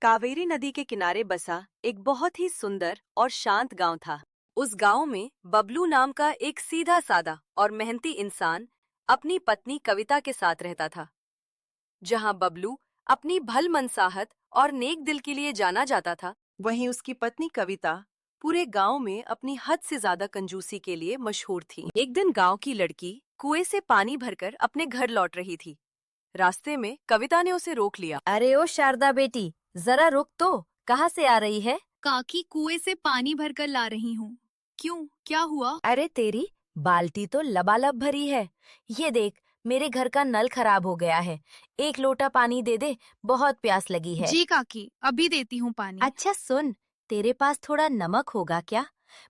कावेरी नदी के किनारे बसा एक बहुत ही सुंदर और शांत गांव था। उस गांव में बबलू नाम का एक सीधा सादा और मेहनती इंसान अपनी पत्नी कविता के साथ रहता था। जहां बबलू अपनी भलमनसाहत और नेक दिल के लिए जाना जाता था, वहीं उसकी पत्नी कविता पूरे गांव में अपनी हद से ज्यादा कंजूसी के लिए मशहूर थी। एक दिन गांव की लड़की कुएं से पानी भरकर अपने घर लौट रही थी। रास्ते में कविता ने उसे रोक लिया। अरे ओ शारदा बेटी, जरा रुक तो। कहाँ से आ रही है? काकी, कुएं से पानी भरकर ला रही हूँ। क्यों, क्या हुआ? अरे तेरी बाल्टी तो लबालब भरी है। ये देख, मेरे घर का नल खराब हो गया है। एक लोटा पानी दे दे, बहुत प्यास लगी है। जी काकी, अभी देती हूँ पानी। अच्छा सुन, तेरे पास थोड़ा नमक होगा क्या?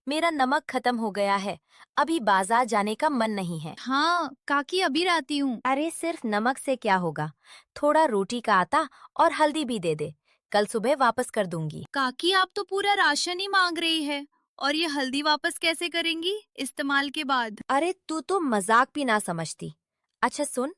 मेरा नमक खत्म हो गया है। अभी बाजार जाने का मन नहीं है। हाँ काकी, अभी लाती हूँ। अरे सिर्फ नमक से क्या होगा? थोड़ा रोटी का आटा और हल्दी भी दे दे। कल सुबह वापस कर दूंगी। काकी, आप तो पूरा राशन ही मांग रही है। और ये हल्दी वापस कैसे करेंगी इस्तेमाल के बाद? अरे तू तो मजाक भी ना समझती। अच्छा सुन,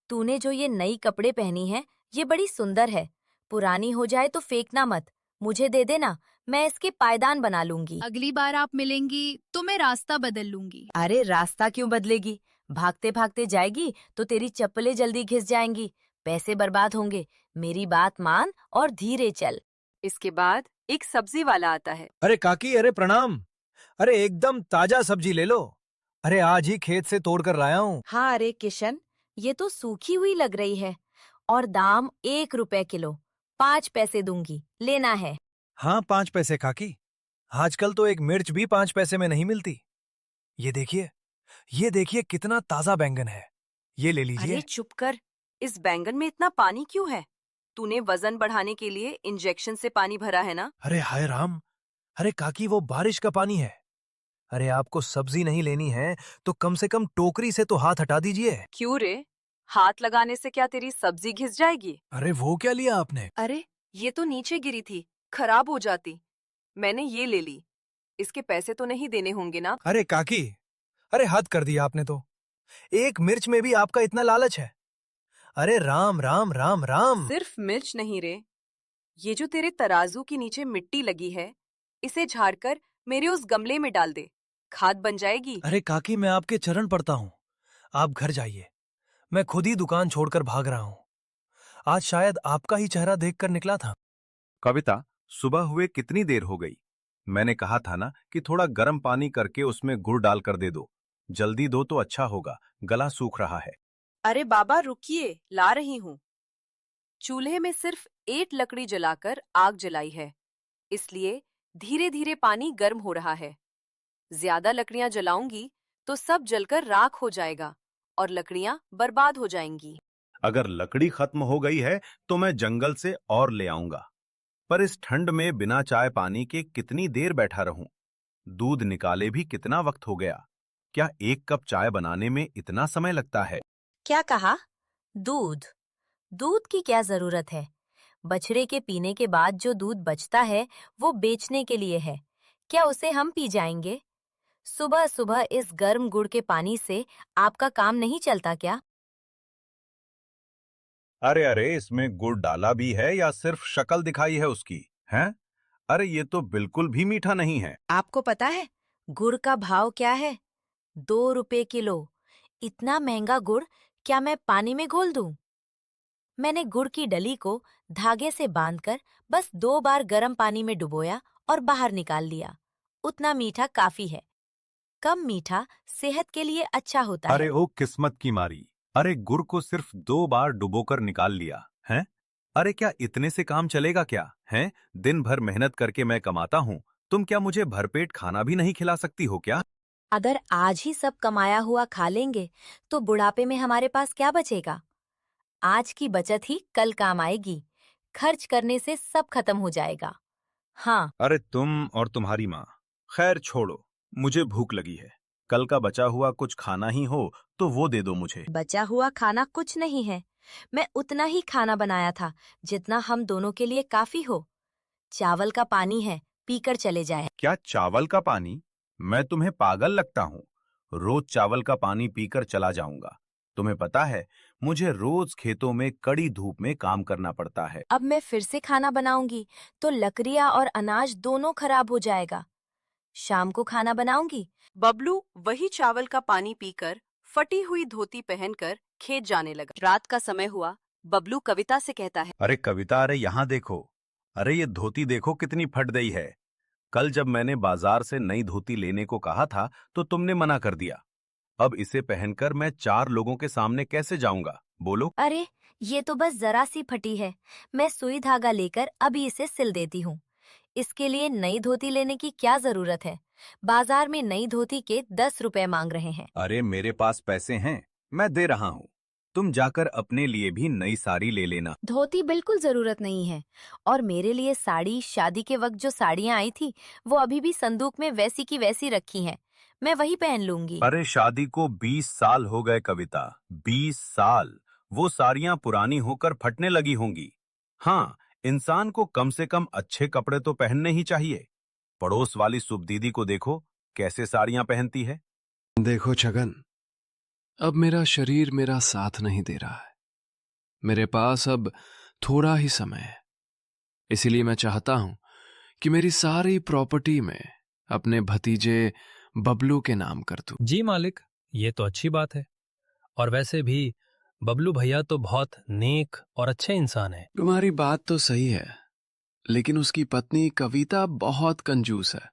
तूने जो ये नई कपड़े पहनी है, ये बड़ी सुंदर है। पुरानी हो जाए तो फेंकना मत, मुझे दे देना। मैं इसके पायदान बना लूंगी। अगली बार आप मिलेंगी तो मैं रास्ता बदल लूंगी। अरे रास्ता क्यों बदलेगी? भागते भागते जाएगी तो तेरी चप्पलें जल्दी घिस जाएंगी, पैसे बर्बाद होंगे। मेरी बात मान और धीरे चल। इसके बाद एक सब्जी वाला आता है। अरे काकी, अरे प्रणाम। अरे एकदम ताजा सब्जी ले लो। अरे आज ही खेत से तोड़ कर लाया हूँ। हाँ अरे किशन, ये तो सूखी हुई लग रही है। और दाम 1 रुपए किलो। 5 पैसे दूंगी, लेना है? हाँ, 5 पैसे काकी। आजकल तो एक मिर्च भी 5 पैसे में नहीं मिलती। ये देखिए कितना ताजा बैंगन है। ये ले अरे लीजिए। चुप कर, इस बैंगन में इतना पानी क्यों है? तूने वजन बढ़ाने के लिए इंजेक्शन से पानी भरा है ना? अरे हाय राम। अरे काकी, वो बारिश का पानी है। अरे आपको सब्जी नहीं लेनी है तो कम से कम टोकरी से तो हाथ हटा दीजिए। क्यों रे? हाथ लगाने से क्या तेरी सब्जी घिस जाएगी? अरे वो क्या लिया आपने? अरे ये तो नीचे गिरी थी, खराब हो जाती। मैंने ये ले ली। इसके पैसे तो नहीं देने होंगे ना? अरे काकी, अरे हद कर दिया आपने तो। एक मिर्च में भी आपका इतना लालच है? अरे राम राम राम राम। सिर्फ मिर्च नहीं रे, ये जो तेरे तराजू के नीचे मिट्टी लगी है, इसे झाड़कर मेरे उस गमले में डाल दे। खाद बन जाएगी। अरे काकी, मैं आपके चरण पड़ता हूँ। आप घर जाइए। मैं खुद ही दुकान छोड़कर भाग रहा हूँ। आज शायद आपका ही चेहरा देखकर निकला था। कविता, सुबह हुए कितनी देर हो गई? मैंने कहा था ना कि थोड़ा गर्म पानी करके उसमें गुड़ डालकर दे दो। जल्दी दो तो अच्छा होगा, गला सूख रहा है। अरे बाबा रुकिए, ला रही हूँ। चूल्हे में सिर्फ एक लकड़ी जलाकर आग जलाई है, इसलिए धीरे धीरे पानी गर्म हो रहा है। ज्यादा लकड़ियां जलाऊंगी तो सब जलकर राख हो जाएगा और लकड़ियां बर्बाद हो जाएंगी। अगर लकड़ी खत्म हो गई है तो मैं जंगल से और ले आऊंगा। पर इस ठंड में बिना चाय पानी के कितनी देर बैठा रहूं? दूध निकाले भी कितना वक्त हो गया। क्या 1 कप चाय बनाने में इतना समय लगता है? क्या कहा? दूध? दूध की क्या जरूरत है? बछड़े के पीने के बाद जो दूध बचता है, वो बेचने के लिए है। क्या उसे हम पी जाएंगे? सुबह सुबह इस गर्म गुड़ के पानी से आपका काम नहीं चलता क्या? अरे अरे, इसमें गुड़ डाला भी है या सिर्फ शक्ल दिखाई है उसकी? हैं? अरे ये तो बिल्कुल भी मीठा नहीं है। आपको पता है गुड़ का भाव क्या है? 2 रुपए किलो। इतना महंगा गुड़ क्या मैं पानी में घोल दूं? मैंने गुड़ की डली को धागे से बांधकर बस 2 बार गर्म पानी में डुबोया और बाहर निकाल लिया। उतना मीठा काफी है। कम मीठा सेहत के लिए अच्छा होता अरे है। ओ किस्मत की मारी। अरे गुड़ को सिर्फ 2 बार डुबोकर निकाल लिया है? अरे क्या इतने से काम चलेगा क्या है? दिन भर मेहनत करके मैं कमाता हूँ। तुम क्या मुझे भरपेट खाना भी नहीं खिला सकती हो क्या? अगर आज ही सब कमाया हुआ खा लेंगे तो बुढ़ापे में हमारे पास क्या बचेगा? आज की बचत ही कल काम आएगी। खर्च करने से सब खत्म हो जाएगा। हाँ। अरे तुम और तुम्हारी माँ। खैर छोड़ो, मुझे भूख लगी है। कल का बचा हुआ कुछ खाना ही हो तो वो दे दो मुझे। बचा हुआ खाना कुछ नहीं है। मैं उतना ही खाना बनाया था जितना हम दोनों के लिए काफी हो। चावल का पानी है, पीकर चले जाए। क्या चावल का पानी? मैं तुम्हें पागल लगता हूँ? रोज चावल का पानी पीकर चला जाऊंगा। तुम्हें पता है मुझे रोज खेतों में कड़ी धूप में काम करना पड़ता है। अब मैं फिर से खाना बनाऊंगी तो लकड़ियाँ और अनाज दोनों खराब हो जाएगा। शाम को खाना बनाऊंगी। बबलू वही चावल का पानी पीकर फटी हुई धोती पहनकर खेत जाने लगा। रात का समय हुआ। बबलू कविता से कहता है, अरे कविता, अरे यहाँ देखो, अरे ये धोती देखो कितनी फट गई है। कल जब मैंने बाजार से नई धोती लेने को कहा था तो तुमने मना कर दिया। अब इसे पहनकर मैं 4 लोगों के सामने कैसे जाऊंगा, बोलो। अरे ये तो बस जरा सी फटी है, मैं सुई धागा लेकर अभी इसे सिल देती हूँ। इसके लिए नई धोती लेने की क्या जरूरत है? बाजार में नई धोती के 10 रुपए मांग रहे हैं। अरे मेरे पास पैसे हैं, मैं दे रहा हूँ। तुम जाकर अपने लिए भी नई साड़ी ले लेना। धोती बिल्कुल जरूरत नहीं है, और मेरे लिए साड़ी, शादी के वक्त जो साड़ियाँ आई थी वो अभी भी संदूक में वैसी की वैसी रखी हैं। मैं वही पहन लूंगी। अरे शादी को 20 साल हो गए कविता, 20 साल। वो साड़ियां पुरानी होकर फटने लगी होंगी। हाँ, इंसान को कम से कम अच्छे कपड़े तो पहनने ही चाहिए। पड़ोस वाली सुब दीदी को देखो कैसे साड़ियां पहनती है। देखो छगन, अब मेरा शरीर मेरा साथ नहीं दे रहा है। मेरे पास अब थोड़ा ही समय है, इसीलिए मैं चाहता हूं कि मेरी सारी प्रॉपर्टी में अपने भतीजे बबलू के नाम कर दूं। जी मालिक, ये तो अच्छी बात है। और वैसे भी बबलू भैया तो बहुत नेक और अच्छे इंसान हैं। तुम्हारी बात तो सही है, लेकिन उसकी पत्नी कविता बहुत कंजूस है।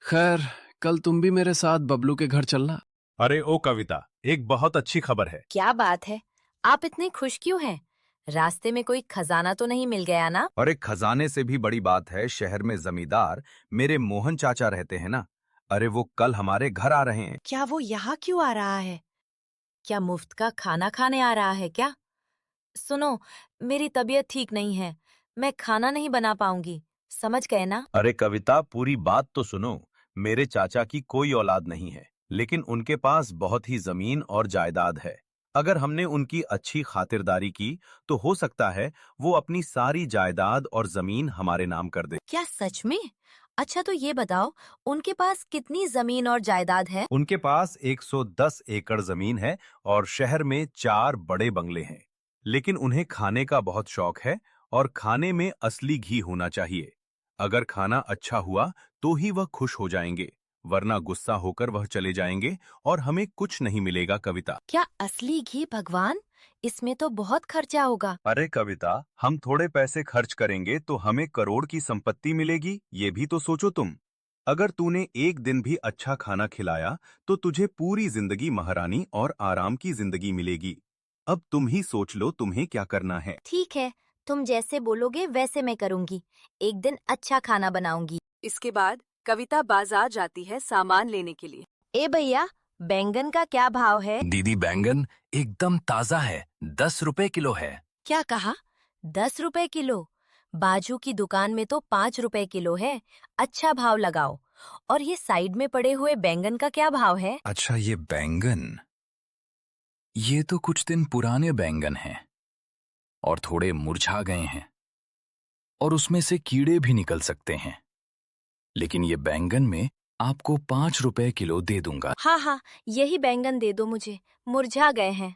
खैर, कल तुम भी मेरे साथ बबलू के घर चलना। अरे ओ कविता, एक बहुत अच्छी खबर है। क्या बात है? आप इतने खुश क्यों हैं? रास्ते में कोई खजाना तो नहीं मिल गया ना? और एक खजाने से भी बड़ी बात है, शहर में जमींदार मेरे मोहन चाचा रहते हैं ना। अरे वो कल हमारे घर आ रहे हैं। क्या वो यहाँ क्यों आ रहा है? क्या मुफ्त का खाना खाने आ रहा है क्या? सुनो, मेरी तबीयत ठीक नहीं है, मैं खाना नहीं बना पाऊंगी, समझ गए ना? अरे कविता, पूरी बात तो सुनो। मेरे चाचा की कोई औलाद नहीं है, लेकिन उनके पास बहुत ही जमीन और जायदाद है। अगर हमने उनकी अच्छी खातिरदारी की तो हो सकता है वो अपनी सारी जायदाद और जमीन हमारे नाम कर दे। क्या सच में? अच्छा तो ये बताओ, उनके पास कितनी जमीन और जायदाद है? उनके पास 110 एकड़ जमीन है और शहर में 4 बड़े बंगले हैं। लेकिन उन्हें खाने का बहुत शौक है और खाने में असली घी होना चाहिए। अगर खाना अच्छा हुआ तो ही वह खुश हो जाएंगे, वरना गुस्सा होकर वह चले जाएंगे और हमें कुछ नहीं मिलेगा कविता। क्या असली घी भगवान? इसमें तो बहुत खर्चा होगा। अरे कविता, हम थोड़े पैसे खर्च करेंगे तो हमें करोड़ की संपत्ति मिलेगी, ये भी तो सोचो तुम। अगर तूने एक दिन भी अच्छा खाना खिलाया तो तुझे पूरी जिंदगी महारानी और आराम की जिंदगी मिलेगी। अब तुम ही सोच लो तुम्हें क्या करना है। ठीक है, तुम जैसे बोलोगे वैसे मैं करूंगी। एक दिन अच्छा खाना बनाऊंगी। इसके बाद कविता बाजार जाती है सामान लेने के लिए। ए भैया, बैंगन का क्या भाव है? दीदी, बैंगन एकदम ताजा है, 10 रुपए किलो है। क्या कहा? 10 रुपए किलो? बाजू की दुकान में तो 5 रुपए किलो है। अच्छा भाव लगाओ। और ये साइड में पड़े हुए बैंगन का क्या भाव है? अच्छा, ये बैंगन, ये तो कुछ दिन पुराने बैंगन हैं और थोड़े मुरझा गए हैं और उसमें से कीड़े भी निकल सकते हैं। लेकिन ये बैंगन में आपको 5 रुपए किलो दे दूंगा। हाँ हाँ, यही बैंगन दे दो मुझे, मुरझा गए हैं।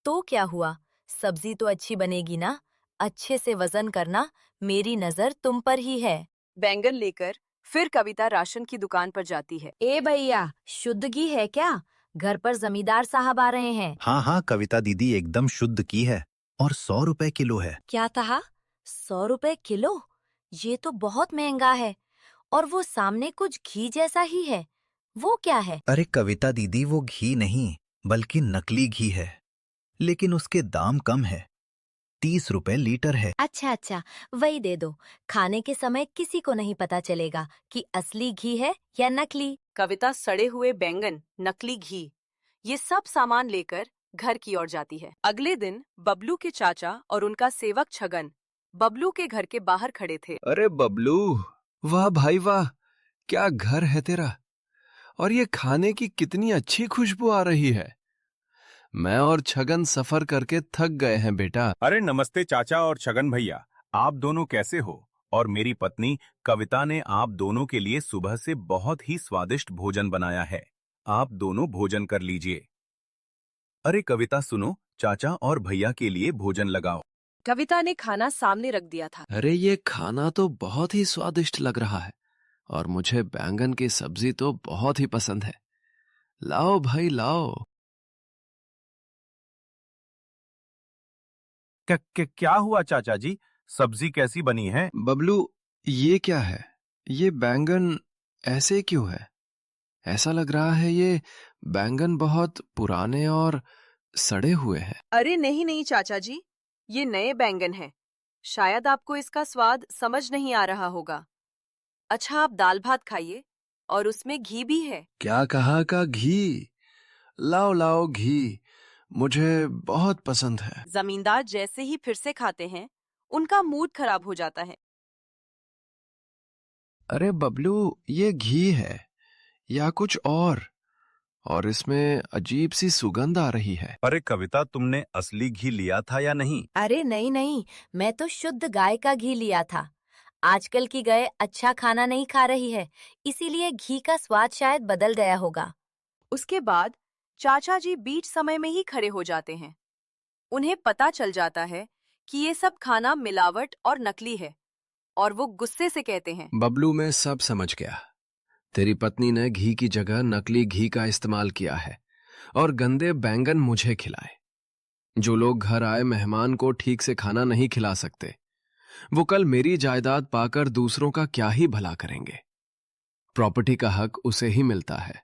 तो क्या हुआ, सब्जी तो अच्छी बनेगी ना? अच्छे से वजन करना, मेरी नजर तुम पर ही है। बैंगन लेकर फिर कविता राशन की दुकान पर जाती है। ए भैया, शुद्ध घी है क्या? घर पर जमींदार साहब आ रहे हैं। हाँ हाँ कविता दीदी, एकदम शुद्ध की है और 100 रुपए किलो है। क्या कहा? 100 रुपए किलो? ये तो बहुत महंगा है। और वो सामने कुछ घी जैसा ही है, वो क्या है? अरे कविता दीदी, वो घी नहीं बल्कि नकली घी है, लेकिन उसके दाम कम है, 30 रुपए लीटर है। अच्छा अच्छा, वही दे दो। खाने के समय किसी को नहीं पता चलेगा कि असली घी है या नकली। कविता सड़े हुए बैंगन, नकली घी, ये सब सामान लेकर घर की ओर जाती है। अगले दिन बबलू के चाचा और उनका सेवक छगन बबलू के घर के बाहर खड़े थे। अरे बबलू, वाह भाई वाह, क्या घर है तेरा, और ये खाने की कितनी अच्छी खुशबू आ रही है। मैं और छगन सफर करके थक गए हैं बेटा। अरे नमस्ते चाचा और छगन भैया, आप दोनों कैसे हो? और मेरी पत्नी कविता ने आप दोनों के लिए सुबह से बहुत ही स्वादिष्ट भोजन बनाया है, आप दोनों भोजन कर लीजिए। अरे कविता सुनो, चाचा और भैया के लिए भोजन लगाओ। कविता ने खाना सामने रख दिया था। अरे ये खाना तो बहुत ही स्वादिष्ट लग रहा है और मुझे बैंगन की सब्जी तो बहुत ही पसंद है। लाओ भाई लाओ। क्या हुआ चाचा जी? सब्जी कैसी बनी है? बबलू, ये क्या है? ये बैंगन ऐसे क्यों है? ऐसा लग रहा है ये बैंगन बहुत पुराने और सड़े हुए हैं। अरे नहीं नहीं चाचा जी, ये नए बैंगन हैं। शायद आपको इसका स्वाद समझ नहीं आ रहा होगा। अच्छा, आप दाल भात खाइए और उसमें घी भी है। क्या कहा का घी? लाओ लाओ घी, मुझे बहुत पसंद है। जमींदार जैसे ही फिर से खाते हैं, उनका मूड खराब हो जाता है। अरे बबलू, ये घी है या कुछ और इसमें अजीब सी सुगंध आ रही है। अरे कविता, तुमने असली घी लिया था या नहीं? अरे नहीं नहीं, मैं तो शुद्ध गाय का घी लिया था। आजकल की गाय अच्छा खाना नहीं खा रही है, इसीलिए घी का स्वाद शायद बदल गया होगा। उसके बाद चाचा जी बीच समय में ही खड़े हो जाते हैं। उन्हें पता चल जाता है कि ये सब खाना मिलावट और नकली है, और वो गुस्से से कहते हैं, बबलू, मैं सब समझ गया। तेरी पत्नी ने घी की जगह नकली घी का इस्तेमाल किया है और गंदे बैंगन मुझे खिलाए। जो लोग घर आए मेहमान को ठीक से खाना नहीं खिला सकते, वो कल मेरी जायदाद पाकर दूसरों का क्या ही भला करेंगे। प्रॉपर्टी का हक उसे ही मिलता है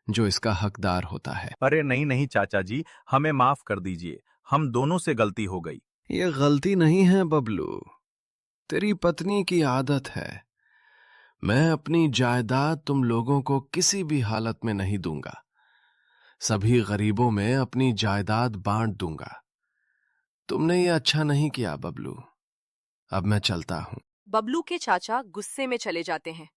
जो इसका हकदार होता है। अरे नहीं नहीं चाचा जी, हमें माफ कर दीजिए, हम दोनों से गलती हो गई। ये गलती नहीं है बबलू, तेरी पत्नी की आदत है। मैं अपनी जायदाद तुम लोगों को किसी भी हालत में नहीं दूंगा। सभी गरीबों में अपनी जायदाद बांट दूंगा। तुमने ये अच्छा नहीं किया बबलू। अब मैं चलता हूं। बबलू के चाचा गुस्से में चले जाते हैं।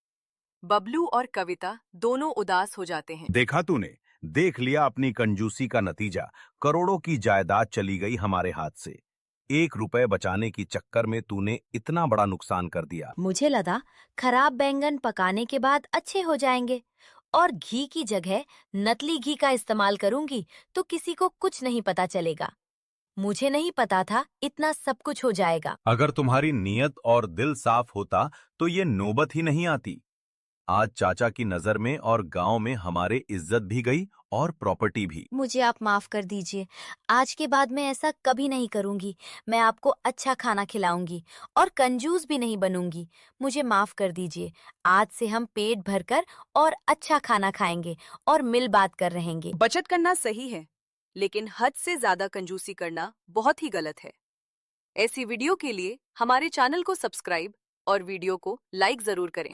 बबलू और कविता दोनों उदास हो जाते हैं। देखा तूने, देख लिया अपनी कंजूसी का नतीजा। करोड़ों की जायदाद चली गई हमारे हाथ से। 1 रुपए बचाने की चक्कर में तूने इतना बड़ा नुकसान कर दिया। मुझे लगा खराब बैंगन पकाने के बाद अच्छे हो जाएंगे और घी की जगह नकली घी का इस्तेमाल करूंगी तो किसी को कुछ नहीं पता चलेगा। मुझे नहीं पता था इतना सब कुछ हो जाएगा। अगर तुम्हारी नीयत और दिल साफ होता तो ये नौबत ही नहीं आती। आज चाचा की नजर में और गांव में हमारे इज्जत भी गई और प्रॉपर्टी भी। मुझे आप माफ कर दीजिए। आज के बाद मैं ऐसा कभी नहीं करूंगी। मैं आपको अच्छा खाना खिलाऊंगी और कंजूस भी नहीं बनूंगी। मुझे माफ कर दीजिए। आज से हम पेट भरकर और अच्छा खाना खाएंगे और मिल बात कर रहेंगे। बचत करना सही है, लेकिन हद से ज्यादा कंजूसी करना बहुत ही गलत है। ऐसी वीडियो के लिए हमारे चैनल को सब्सक्राइब और वीडियो को लाइक जरूर करें।